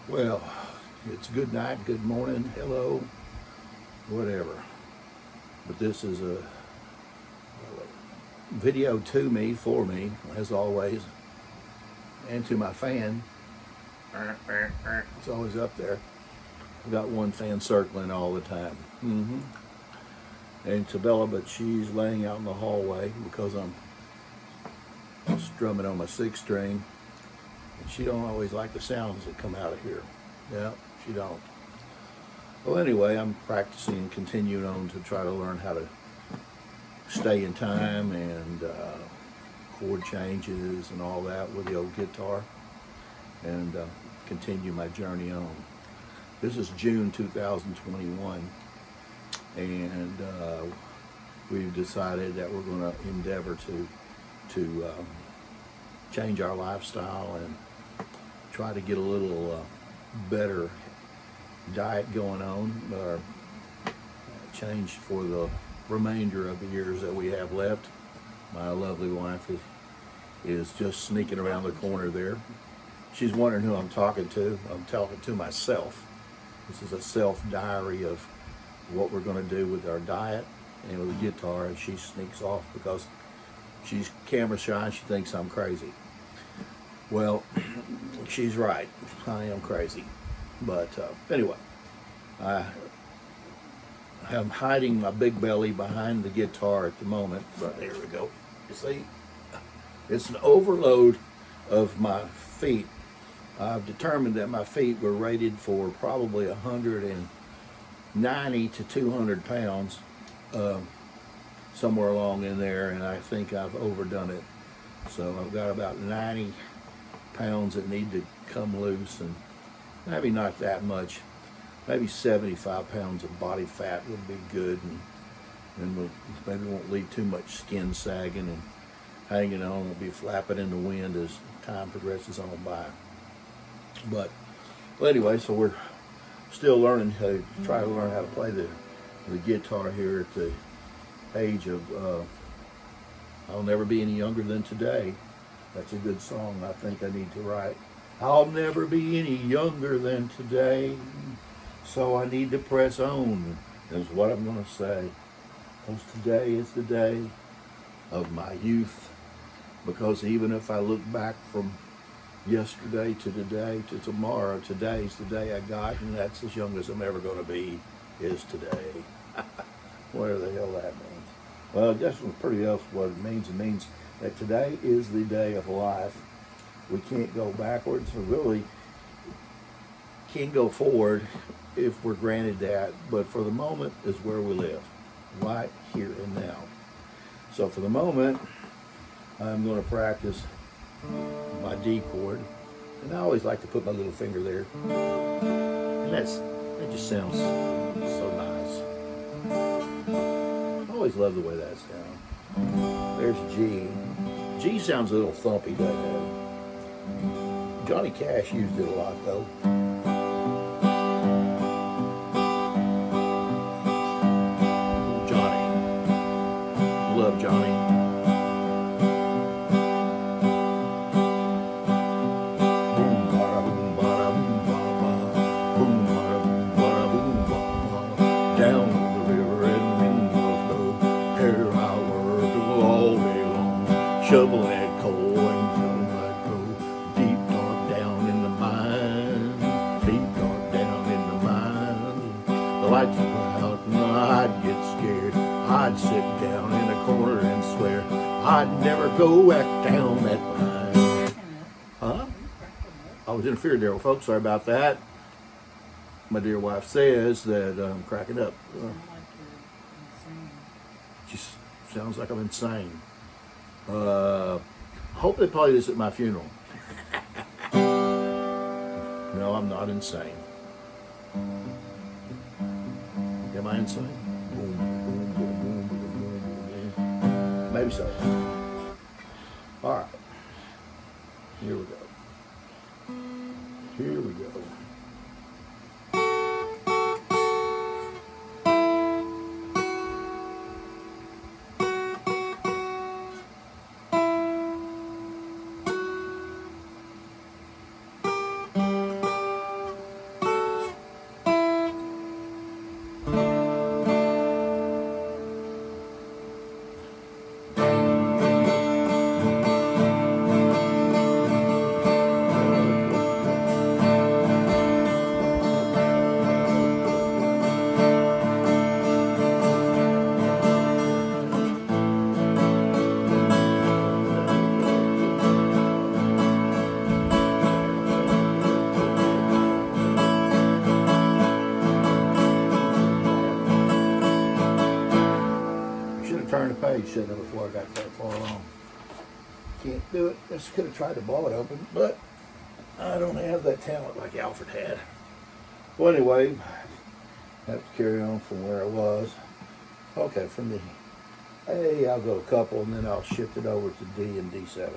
Well, it's good night, good morning, hello, whatever. But this is a video to me, for me, as always, and to my fan. It's always up there. I've got one fan circling all the time. And to Bella, but she's laying out in the hallway because I'm strumming on my 6-string. And she don't always like the sounds that come out of here. Yeah, she don't. Well, anyway, I'm practicing and continuing on to try to learn how to stay in time and chord changes and all that with the old guitar, and continue my journey on. This is June 2021, and we've decided that we're going to endeavor to change our lifestyle and try to get a little better diet going on, or change for the remainder of the years that we have left. My lovely wife is just sneaking around the corner there. She's wondering who I'm talking to. I'm talking to myself. This is a self-diary of what we're going to do with our diet and with the guitar, and she sneaks off because she's camera shy and she thinks I'm crazy. Well, she's right. I am crazy. But anyway, I'm hiding my big belly behind the guitar at the moment. But there we go. You see, it's an overload of my feet. I've determined that my feet were rated for probably 190 to 200 pounds, somewhere along in there, and I think I've overdone it. So I've got about 90 pounds that need to come loose, and maybe not that much. Maybe 75 pounds of body fat would be good, and we'll, maybe won't leave too much skin sagging and hanging on. Won't be flapping in the wind as time progresses on by. But well, anyway, so we're still learning to try to learn how to play the guitar here at the age of I'll never be any younger than today. That's a good song I think I need to write. I'll never be any younger than today, so I need to press on, is what I'm going to say. Because today is the day of my youth. Because even if I look back from yesterday to today to tomorrow, today's the day I got, and that's as young as I'm ever going to be, is today. Whatever the hell that means. Well, that's pretty else what it means. It means that today is the day of life. We can't go backwards, or really can't go forward if we're granted that, but for the moment is where we live, right here and now. So for the moment, I'm going to practice my D chord, and I always like to put my little finger there, and that just sounds so nice. I always love the way that sounds. There's G. G sounds a little thumpy, doesn't it? Johnny Cash used it a lot, though. Johnny. Love Johnny. Down the river and windows go. Here I work all day long, shoveling that coal and filling that coal. Deep dark down in the mine, deep dark down in the mine. The lights would go out and I'd get scared. I'd sit down in a corner and swear I'd never go back down that mine. Huh? I was interfered there, well, folks. Sorry about that. My dear wife says that I'm cracking up. Just sounds like I'm insane. Hope they play this at my funeral. No, I'm not insane. Am I insane? Boom, boom, boom, boom, boom, boom, boom. Maybe so. All right. Here we go. Here we go. Can't do it. Just could have tried to blow it open, but I don't have that talent like Alfred had. Well, anyway, I have to carry on from where I was. Okay, from the A, I'll go a couple, and then I'll shift it over to D and D7.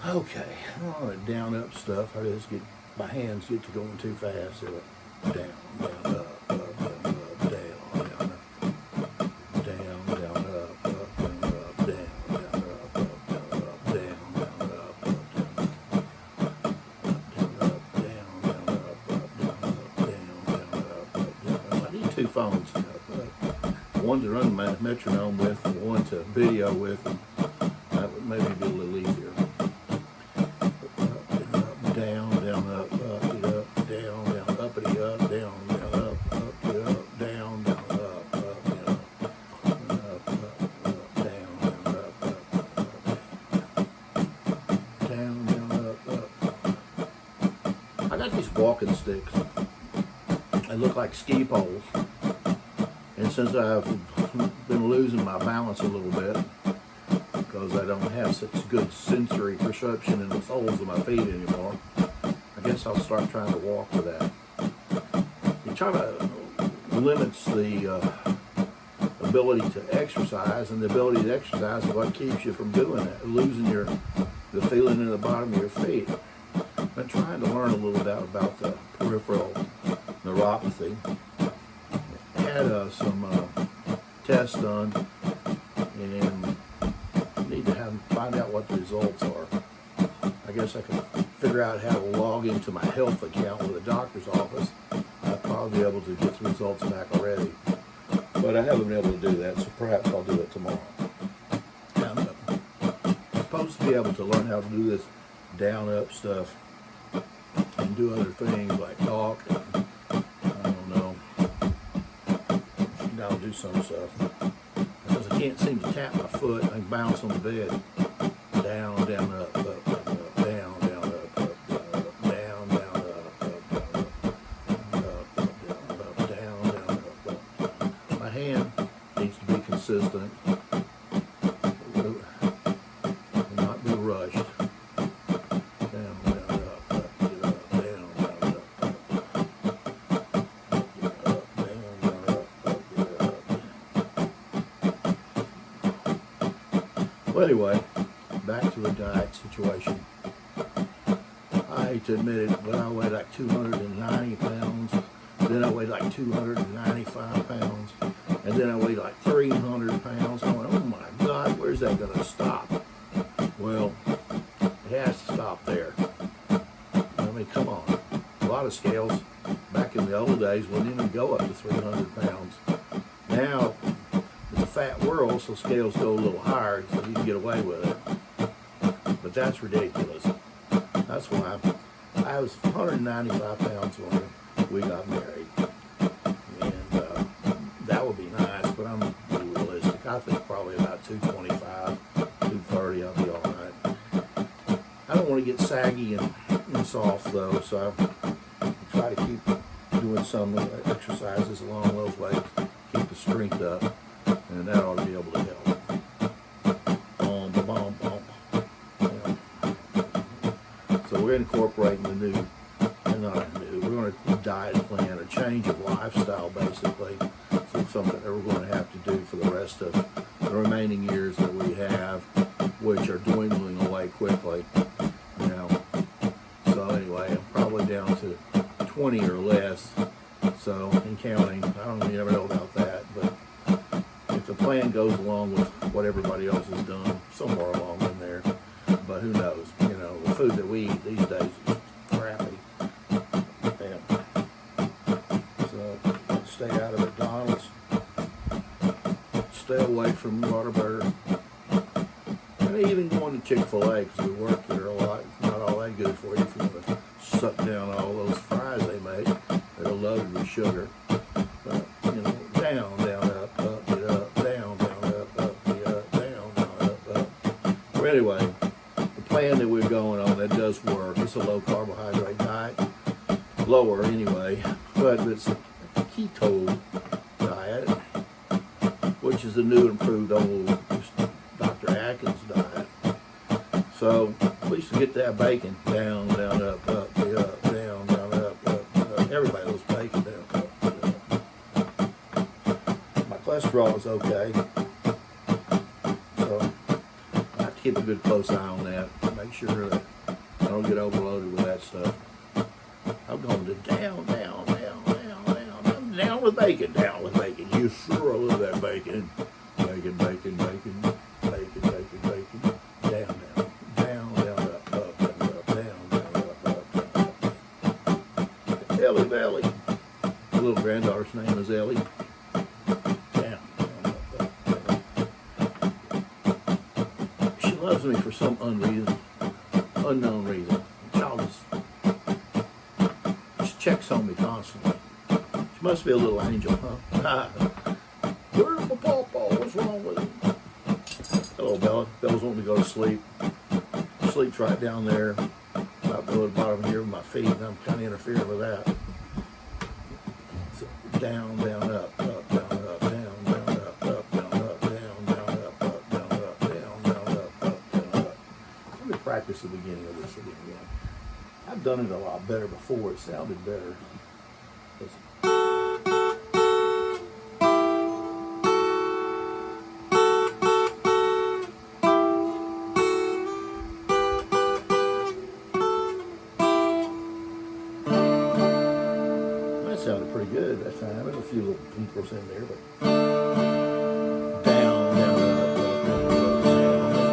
Okay, all the down up stuff, I just get, my hands get to going too fast. So down, down, up, down, up, down, down, up, down, up, down, up, down, up, down, up, down. I need two phones. One to run my metronome with, and one to video with. That would maybe be a little easier. Down, down, up, uppity, up, down, down, uppity, up, down, down, up, uppity, up, down, down, up, uppity, up, down, down, up. I got these walking sticks. They look like ski poles. And since I've been losing my balance a little bit, because I don't have such good sensory perception in the soles of my feet anymore, I guess I'll start trying to walk with that. It kind of limits the ability to exercise, and the ability to exercise is what keeps you from doing it, losing the feeling in the bottom of your feet. I've been trying to learn a little bit about the peripheral neuropathy. I had some tests done, and need to find out what the results are. I guess I could figure out how to log into my health account with a doctor's office. I'll probably be able to get the results back already. But I haven't been able to do that, so perhaps I'll do it tomorrow. I'm supposed to be able to learn how to do this down-up stuff and do other things like talk and, I don't know, I'll do some stuff. Because I can't seem to tap my foot, I can bounce on the bed. Down, down, up, up, up, up, down, down, up, up, up, down, down, up, up, up, down, down, up, up. My hand needs to be consistent and not be rushed. Down, down, up, up, get up, down, down, up, up, get up, down, down, up, up, get up. Well, anyway, back to the diet situation. I hate to admit it, but I weighed like 290 pounds. Then I weighed like 295 pounds. And then I weighed like 300 pounds. I went, oh my God, where's that going to stop? Well, it has to stop there. I mean, come on. A lot of scales back in the old days wouldn't even go up to 300 pounds. Now, it's a fat world, so scales go a little higher, so you can get away with it. But that's ridiculous. That's why I was 195 pounds when we got married. And that would be nice, but I'm being realistic. I think probably about 225, 230, I'll be all right. I don't want to get saggy and soft though, so try to keep doing some exercises along those ways, keep the strength up, and that ought to be able to help. Boom, boom, boom. Yeah. So we're incorporating the new, not new, we're going to diet plan, a change of lifestyle basically. So something that we're going to have to do for the rest of the remaining years that we have, which are dwindling away quickly. So anyway, I'm probably down to 20 or less. So in counting, you never know about that. But if the plan goes along with what everybody else has done, somewhere along in there. But who knows? The food that we eat these days is crappy. Yeah. So stay out of McDonald's. Stay away from Whataburger. And even going to Chick-fil-A, because we work there a lot. It's not all that good for you if you want to suck down all those fries they make. They're loaded with sugar. But, down, down, up, get up, down, down, up, get up, down, down, up. Well, anyway, the plan that we're going on, that does work. It's a low carbohydrate diet. Lower anyway, but it's a keto diet, which is the new improved old Dr. Atkins diet. So we used to get that bacon down, down, up, get up, down, down, up. Everybody loves bacon down, up. My cholesterol is okay, so I have to keep a good close eye on that. Make sure that I don't get overloaded with that stuff. I'm going to down, down, down, down, down, down, down with bacon, down with bacon. You sure love that bacon. Bacon, bacon, bacon, bacon, bacon, bacon, down, down, down, down, up, down, up, down, down, up, down, up. Ellie Belly. My little granddaughter's name is Ellie. Down, down, up, down. She loves me for some unknown reason. Child just checks on me constantly. She must be a little angel, huh? Where's my pawpaw? What's wrong with him? Hello, Bella. Bella's wanting to go to sleep. Sleep's right down there, about below the bottom here with my feet, and I'm kind of interfering with that. So down, down, up, down, up, down, up, down, up, down, up, down, down, up, down, up, down, down, up, down, up. Let me practice the beginning of this again. I've done it a lot better before. It sounded better. That sounded pretty good that time. There's a few little tinkles in there, but down, down, up, up, down, up,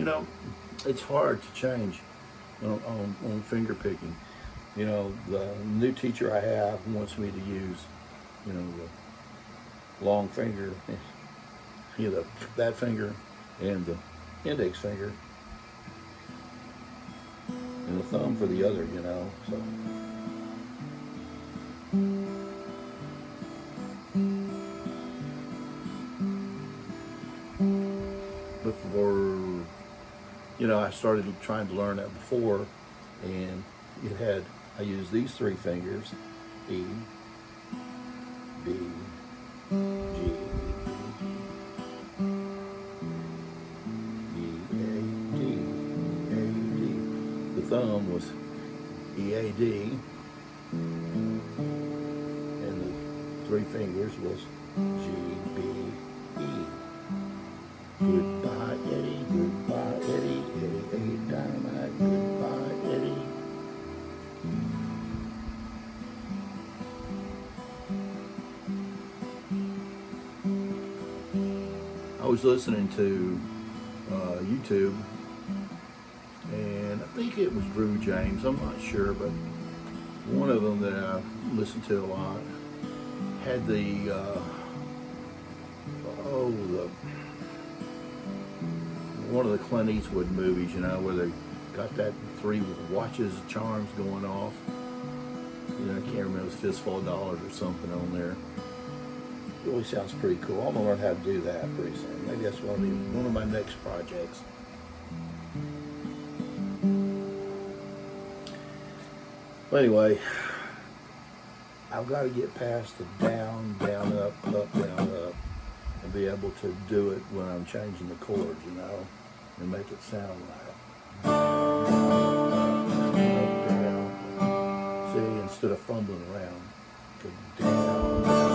You know, it's hard to change on finger picking. You know, the new teacher I have wants me to use, you know, the long finger, you know, that finger and the index finger, and the thumb for the other, you know, so. Before, you know, I started trying to learn that before, and I used these three fingers, E, B, G, E, A, D, A, D. The thumb was E, A, D, and the three fingers was G, B, E. Goodbye, Eddie, goodbye, Eddie, Eddie, Eddie, dynamite, goodbye, Eddie. I was listening to YouTube, and I think it was Drew James, I'm not sure, but one of them that I listened to a lot had the one of the Clint Eastwood movies, you know, where they got that three watches charms going off. You know, I can't remember, it was Fistful of Dollars or something on there. It really sounds pretty cool. I'm gonna learn how to do that pretty soon. Maybe that's one of my next projects. But anyway, I've got to get past the down, down, up, up, down, up, and be able to do it when I'm changing the chords, you know, and make it sound right. Up, down. See, instead of fumbling around, go down, down,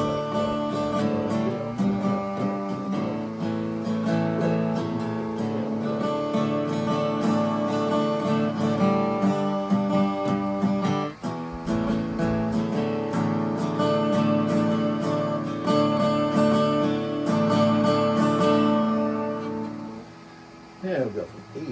yeah, we'll go from E.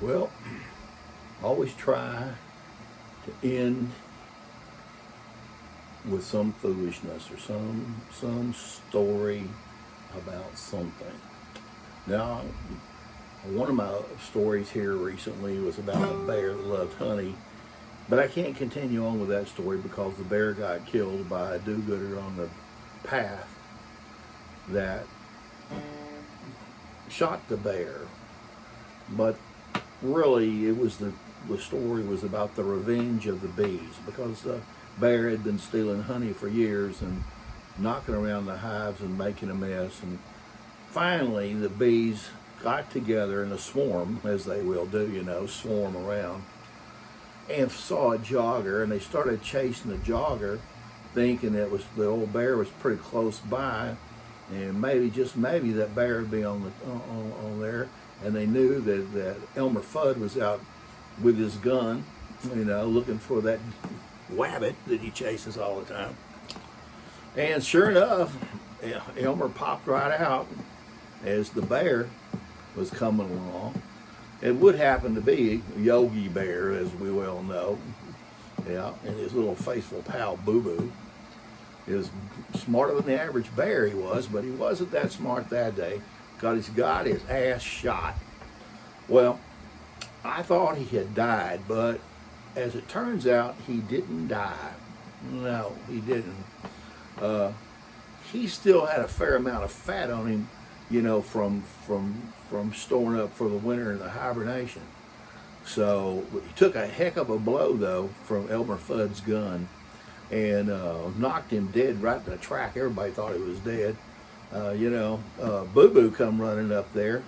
Well, always try to end with some foolishness or some story about something. Now, one of my stories here recently was about a bear that loved honey, but I can't continue on with that story because the bear got killed by a do-gooder on the path that shot the bear. But really, it was the the story was about the revenge of the bees, because the bear had been stealing honey for years and knocking around the hives and making a mess. And finally, the bees got together in a swarm, as they will do, you know, swarm around, and saw a jogger, and they started chasing the jogger, thinking it was the old bear was pretty close by, and maybe, just maybe, that bear would be on there. And they knew that Elmer Fudd was out with his gun, you know, looking for that wabbit that he chases all the time. And sure enough, Elmer popped right out as the bear was coming along. It would happen to be Yogi Bear, as we well know. Yeah, and his little faithful pal Boo Boo. He was smarter than the average bear, he was, but he wasn't that smart that day, because he got his ass shot. Well, I thought he had died, but as it turns out, he didn't die. No, he didn't. He still had a fair amount of fat on him, you know, from storing up for the winter in the hibernation. So he took a heck of a blow, though, from Elmer Fudd's gun, and knocked him dead right in the track. Everybody thought he was dead. You know, Boo Boo come running up there,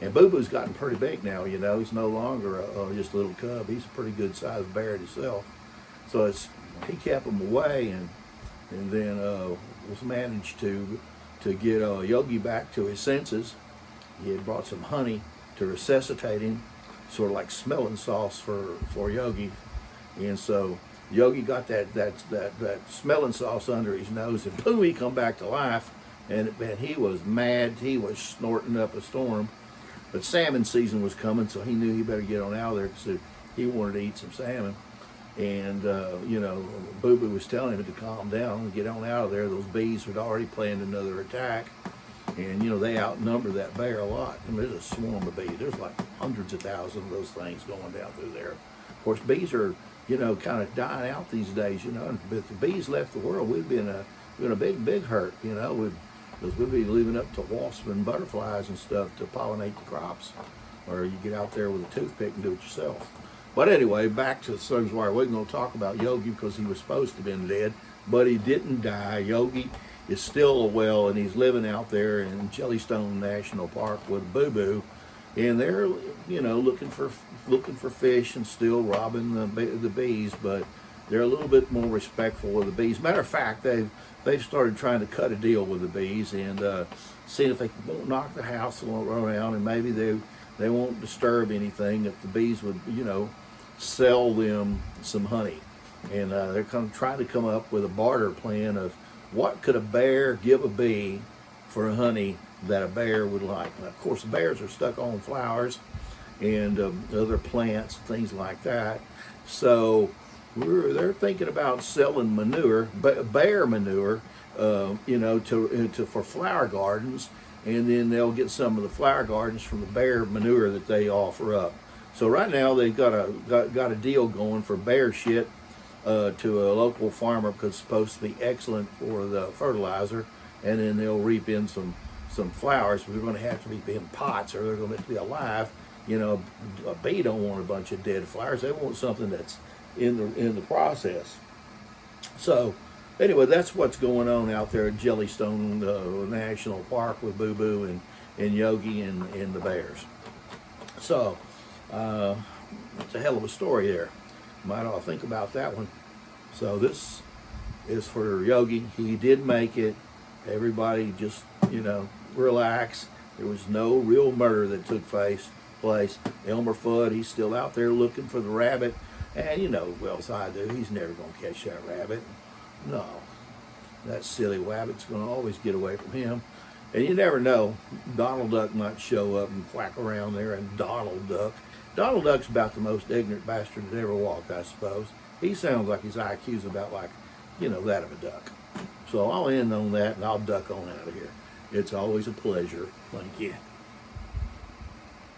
and Boo Boo's gotten pretty big now. You know, he's no longer just a little cub. He's a pretty good sized bear himself. So he kept him away, and then was managed to get Yogi back to his senses. He had brought some honey to resuscitate him, sort of like smelling sauce for Yogi, and so Yogi got that smelling sauce under his nose, and boom, he come back to life. And he was mad. He was snorting up a storm. But salmon season was coming, so he knew he better get on out of there, because he wanted to eat some salmon. And, you know, Boo Boo was telling him to calm down and get on out of there. Those bees had already planned another attack. And, you know, they outnumber that bear a lot. I mean, there's a swarm of bees. There's like hundreds of thousands of those things going down through there. Of course, bees are, you know, kind of dying out these days, you know. And if the bees left the world, we'd be in a big hurt, you know. Because we'd be leaving up to wasps and butterflies and stuff to pollinate the crops. Or you get out there with a toothpick and do it yourself. But anyway, back to the subject. We're going to talk about Yogi, because he was supposed to have been dead, but he didn't die. Yogi is still well, and he's living out there in Jellystone National Park with Boo Boo, and they're, you know, looking for fish and still robbing the bees, but they're a little bit more respectful of the bees. Matter of fact, they've started trying to cut a deal with the bees and seeing if they won't knock the house around, and maybe they won't disturb anything if the bees would, you know, sell them some honey. And they're trying to come up with a barter plan of what could a bear give a bee for honey that a bear would like. And of course, bears are stuck on flowers and other plants, things like that. So they're thinking about selling manure, bear manure, you know, for flower gardens, and then they'll get some of the flower gardens from the bear manure that they offer up. So right now they've got a deal going for bear shit to a local farmer, because it's supposed to be excellent for the fertilizer, and then they'll reap in some flowers. They're going to have to be in pots, or they're going to have to be alive. You know, a bee don't want a bunch of dead flowers. They want something that's in the process. So anyway, that's what's going on out there at Jellystone National Park with Boo Boo and Yogi and the bears. So it's a hell of a story there. Might all think about that one. So this is for Yogi. He did make it. Everybody just, you know, relax. There was no real murder that took place. Elmer Fudd, he's still out there looking for the rabbit. And you know, well as I do, he's never going to catch that rabbit. No. That silly wabbit's going to always get away from him. And you never know. Donald Duck might show up and whack around there, and Donald Duck's about the most ignorant bastard that ever walked, I suppose. He sounds like his IQ's about like, you know, that of a duck. So I'll end on that, and I'll duck on out of here. It's always a pleasure. Thank you.